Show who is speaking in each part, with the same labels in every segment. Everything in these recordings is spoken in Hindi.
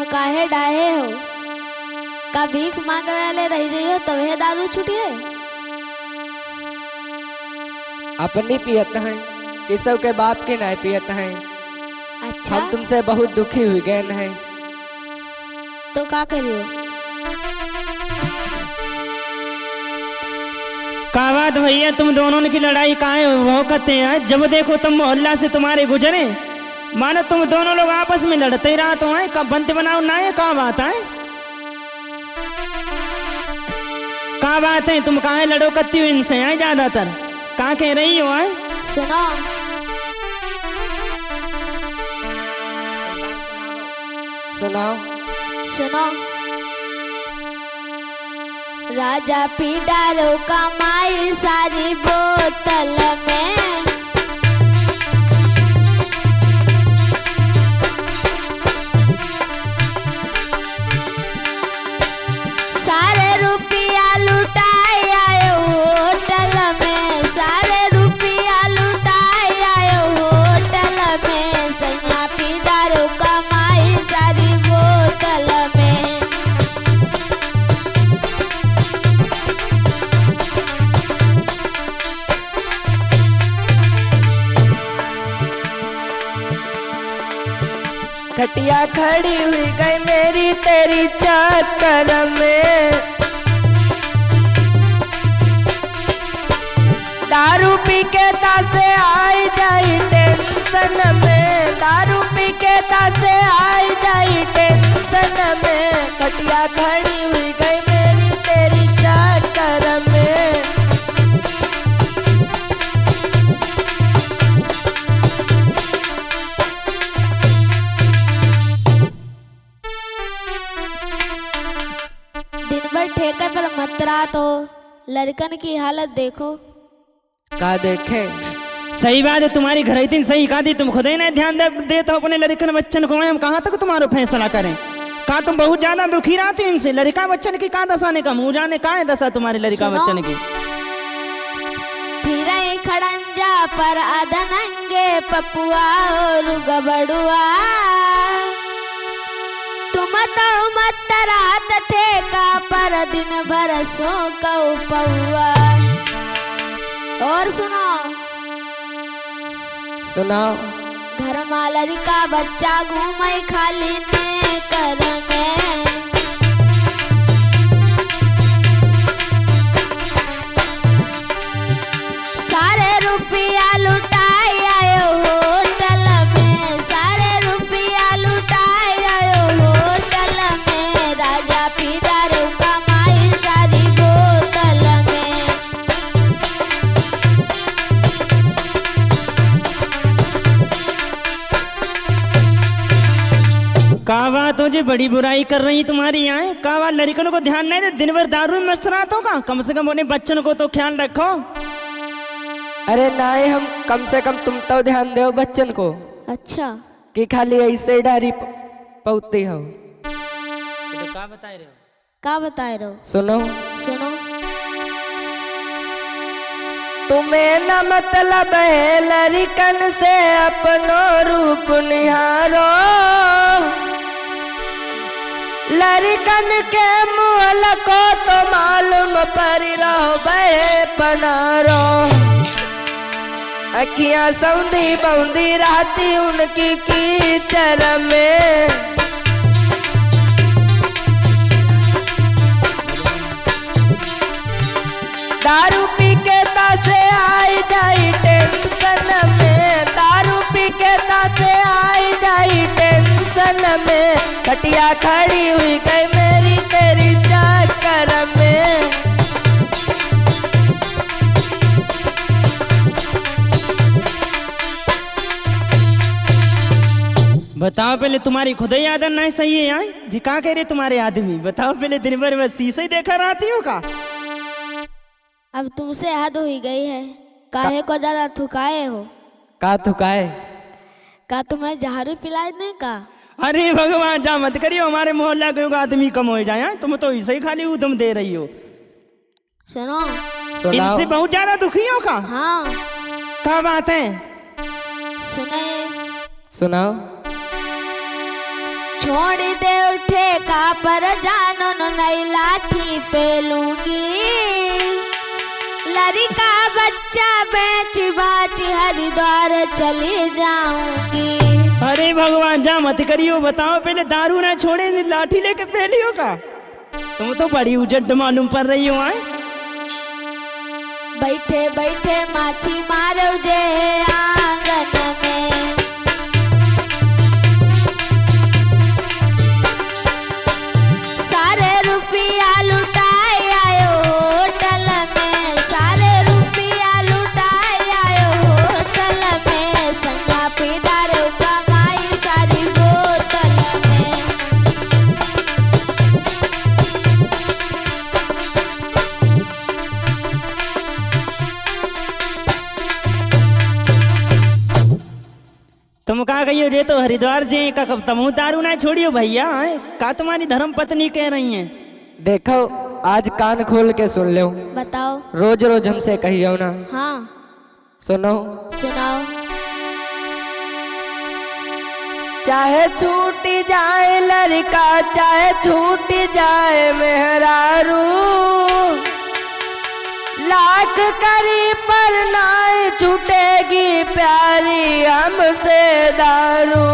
Speaker 1: काहे डाहे हो? का भीख मांगे वाले रह जाइयो तबे दारू छूटिए?
Speaker 2: अपनी पियत हैं, किसव के बाप के नहीं पियत हैं।
Speaker 1: अच्छा
Speaker 2: हम तुमसे बहुत दुखी हुई गए हैं।
Speaker 1: तो का करियो?
Speaker 3: का बात भैया, तुम दोनों की लड़ाई काहे वो करते हैं? जब देखो तुम मोहल्ला से तुम्हारे गुजरे, मानो तुम दोनों लोग आपस में लड़ते ही रहा तो है। कब बनते बनाओ ना है, का बात है? का बात है, तुम काहे लड़ो करती हो इनसे हैं? ज्यादातर का कह रही हो? है
Speaker 1: सुनो,
Speaker 2: सुनाओ।
Speaker 1: सुनो, राजा पी डारो कमाई सारी बोतल में, सारे रुपया लुटाए आए होटल में, सारे रुपया लुटाए आए होटल में, सैया पी डारो कमाई सारी बोतल में।
Speaker 2: खटिया खड़ी हुई गई मेरी तेरी चक्कर में, दारू पी के तासे आई जाई टेंशन में, दारू पी के तासे आई जाई टेंशन में, खटिया खड़ी हुई गई मेरी तेरी चक्कर में।
Speaker 1: दिन भर ठेके पर मत रहा तो लड़कन की हालत देखो।
Speaker 2: का देखें?
Speaker 3: सही बात है तुम्हारी, घर इतनी सही का दी, तुम खुद ही नहीं ध्यान देते हो अपने लड़कन बच्चन को। हम कहाँ तक तुम्हारा फैसला करें? का तुम बहुत ज्यादा दुखी रहती हो इनसे? लड़का बच्चन की का दशा ने का मुँह जाने का है दशा तुम्हारे लड़का
Speaker 1: सुनो।
Speaker 3: बच्चन की।
Speaker 1: फिर खड़ंजा पर अदनंगे पपुआ और गबड़ुआ, तुम तो मत रात ठेका पर दिन भर सो कौ पौआ। और सुनो,
Speaker 2: सुनाओ।
Speaker 1: घर मालरी का बच्चा घूमे खाली ने कर में, सारे रुपया लुटाए आए होटल में, सारे रुपया लुटाए आए होटल में, राजा पी डारो कमाई सारी बोतल में।
Speaker 3: का बात हो जी, बड़ी बुराई कर रही तुम्हारी यहाँ? का बात, लड़कों को ध्यान नहीं दे? दिन भर दारू में मस्त रहते हो का? कम से कम उन्हें बच्चन को तो ख्याल रखो।
Speaker 2: अरे नहीं, हम कम से कम तुम तो ध्यान दो बच्चन को,
Speaker 1: अच्छा
Speaker 2: कि खाली ऐसे डारी पौती हो।
Speaker 3: तो का बताए रहे हो?
Speaker 1: का बताए रहो?
Speaker 2: सुनो।
Speaker 1: सुनो,
Speaker 2: तुम्हें न मतलब है लड़कन से अपनो रूप निहारो, लड़कन के मुहल को तो मालूम पर रहो बहे पनारो, अखियां सौंधी बौंधी रहती उनकी कीचड़ में, दारू पी के तासे आई जाई टेंशन में, दारू पी के तासे आई जाई टेंशन में, खटिया खड़ी हुई गई मेरी तेरी चक्कर में।
Speaker 3: बताओ पहले, तुम्हारी खुद ही आदत नहीं सही है यहाँ जी? का कह रहे तुम्हारे आदमी? बताओ पहले, दिन भर बस शीशे ही देखा रहती हो का?
Speaker 1: अब तुमसे हद हुई गई है, काहे को ज्यादा थुकाए हो?
Speaker 2: का थुकाए?
Speaker 1: का तुम्हें झाड़ू पिलाए नहीं का?
Speaker 3: अरे भगवान, जा मत करियो, हमारे मोहल्ला के आदमी कम हो जाए। हाँ? तुम तो ऐसे ही खाली उदम दे रही हो।
Speaker 1: सुनो,
Speaker 2: सुनाओ।
Speaker 3: इनसे बहुत ज्यादा दुखी हो का?
Speaker 1: हाँ
Speaker 3: क्या बात है?
Speaker 1: सुनाइए।
Speaker 2: सुनाओ।
Speaker 1: छोड़ दे उठे का पर जानो न नई लाठी पे लूंगी लड़का बच्चा बेच बाच हरिद्वार चली जाऊंगी।
Speaker 3: अरे भगवान जा मत करियो, बताओ पहले दारू ना छोड़े लाठी लेके पहलियो का। तुम तो बड़ी उजट मालूम पड़ रही हो। आए
Speaker 1: बैठे बैठे माछी मारो जे आंगन में सारे रुपया लुटाए आयो होटल में सारे रुपया लुटाए आयो होटल में संगा पिदारो कमाई सारी बोतल में।
Speaker 3: तुम कहा गई हो जे तो हरिद्वार जे का कब तमु दारू ना छोड़ियो भैया। आए का तुम्हारी धर्म पत्नी कह रही हैं।
Speaker 2: देखो आज कान खोल के सुन लो,
Speaker 1: बताओ।
Speaker 2: रोज रोज हमसे कहियो ना।
Speaker 1: हाँ
Speaker 2: सुनो
Speaker 1: सुनाओ।
Speaker 2: चाहे छूट जाए लड़का चाहे छूट जाए मेहरारू लाख करी पर नाई छूटेगी प्यारी हमसे दारू।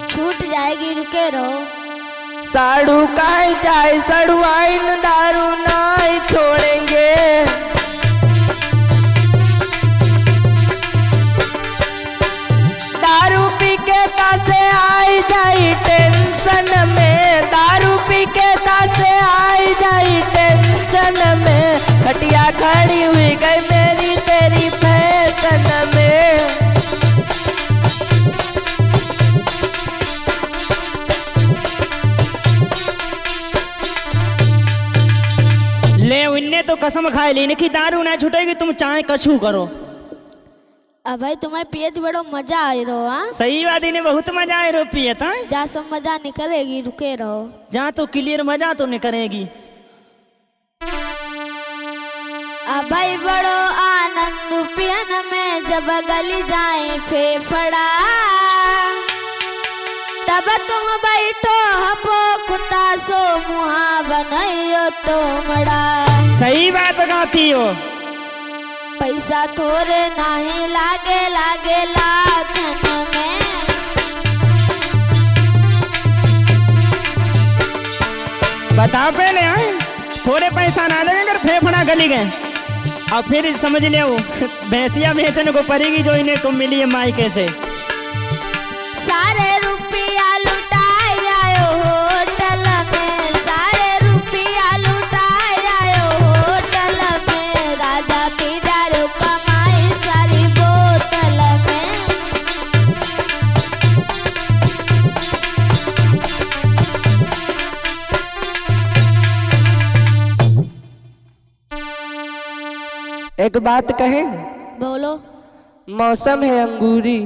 Speaker 1: छूट जाएगी रुके रहो।
Speaker 2: साड़ू काहे चाहे सड़ुआइन दारू नाई छोड़ेंगे। दारू पी के तासे आई जाई टेंशन में दारू पी के तासे आई जाई टेंशन में खटिया खड़ी हुई गई मेरी तेरी फैशन में।
Speaker 3: ले उनने तो कसम खाए ली कि दारू ना छूटेगी, तुम चाहे कछु करो।
Speaker 1: अब भाई तुम्हें पियत बड़ो मजा आ रहो। हाँ
Speaker 3: सही बात, इन्हें बहुत मजा आए रो पियत।
Speaker 1: जा सब मजा निकलेगी रुके रहो।
Speaker 3: जहाँ तो क्लियर मजा तो नहीं करेगी।
Speaker 1: अब भाई बड़ो आनंद पियन में जब गली जाए फेफड़ा तब तुम बैठो हपो कुत्ता सो मुहा बनइयो तोमड़ा।
Speaker 3: सही बात गाती हो।
Speaker 1: पैसा थोड़े नहीं लागे लागे लाखन में।
Speaker 3: बताओ पहले। आए थोड़े पैसा ना देंगे अगर फेफड़ा गली गए और फिर समझ ले भैंसिया बेचने को पड़ेगी जो इन्हें को मिली है मायके से।
Speaker 1: सारे रुपया लुटाए आयो होटल में सारे रुपया लुटाए आयो होटल में राजा की दारू कमाई सारी बोतल में।
Speaker 2: एक बात कहें?
Speaker 1: बोलो।
Speaker 2: मौसम है अंगूरी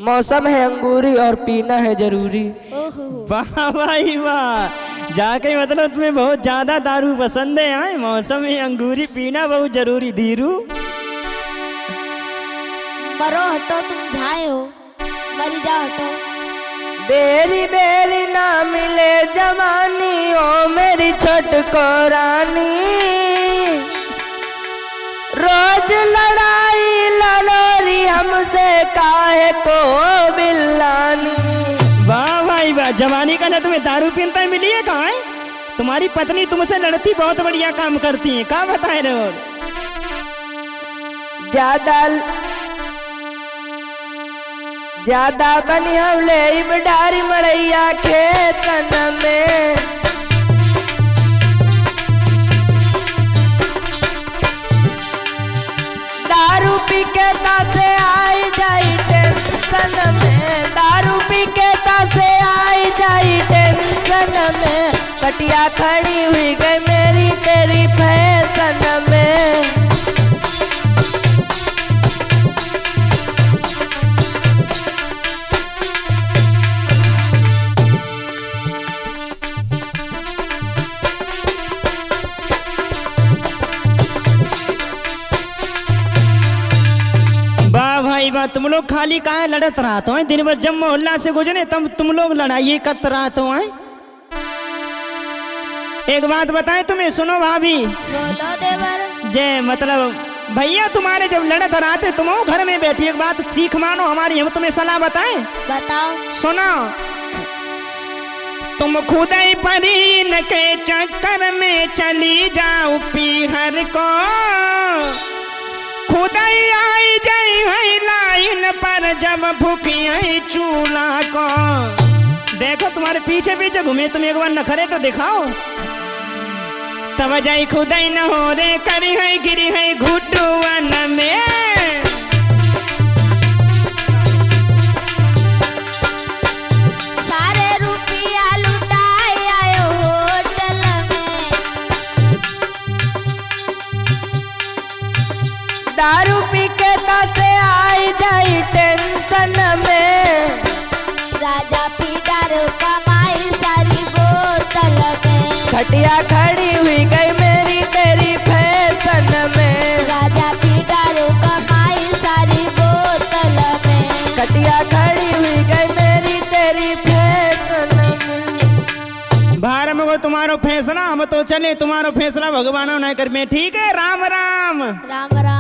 Speaker 2: मौसम है अंगूरी और पीना है जरूरी।
Speaker 1: ओहो
Speaker 3: वाह भाई वाह, जाके मतलब तुम्हें बहुत ज्यादा दारू पसंद है। आए मौसम में अंगूरी पीना बहुत जरूरी। धीरू
Speaker 1: मरो हटो तुम झाए हो मरी जाओ हटो।
Speaker 2: बेरी बेरी ना मिले जवानी ओ मेरी छोटको रानी रोज लड़ाई ललोरी हमसे काहे को बिल्लानी।
Speaker 3: वाह भाई वाह, जवानी का ना तुम्हें दारू पीनता मिली है। कहाँ है तुम्हारी पत्नी? तुमसे लड़ती बहुत बढ़िया काम करती है। कहाँ बताए रहे हो?
Speaker 2: ज्यादा बनी हवले बडारी मड़ैया खेतन में। दारू पी के तासे आई जाई टेंशन में दारू पी के तासे आई जाई टेंशन में कटिया खड़ी हुई गई मेरी तेरी फैशन में।
Speaker 3: वाह भाई वाह, तुम लोग खाली काहे लड़त रहते हो? दिन भर जब मोहल्ला से गुजरे तब तुम लोग लड़ाई करत रहते हो। एक बात बताएं तुम्हें, सुनो भाभी।
Speaker 1: बोलो देवर।
Speaker 3: जे मतलब भैया तुम्हारे जब लड़त रहते तुम घर में बैठी, एक बात सीख मानो हमारी, हम तुम्हें सलाह बताएं।
Speaker 1: बताओ।
Speaker 3: सुनो, तुम खुद ही परीन के चक्कर में चली जाओ पीहर को, खुद ही आई जाई है लाइन पर जब भूखी है चूल्हा को। देखो तुम्हारे पीछे पीछे घूमे, तुम एक बार नखरे तो दिखाओ। तब जाई खुद ही न हो रे करी है गिरी है घुटुअन में।
Speaker 1: सारे रुपया लुटाए आयो होटल में,
Speaker 2: दारू पी के तासे आई जाई टेंशन में,
Speaker 1: राजा पीटर कमाई सारी बोतल में,
Speaker 2: खटिया खड़ी हुई गई मेरी तेरी फैशन में,
Speaker 1: राजा पीटर कमाई सारी बोतल में,
Speaker 2: खटिया खड़ी हुई गई मेरी तेरी फैशन में।
Speaker 3: बाहर में वो तुम्हारो फैसला, हम तो चले तुम्हारो फैसला भगवान न कर में। ठीक है, राम राम।
Speaker 1: राम राम।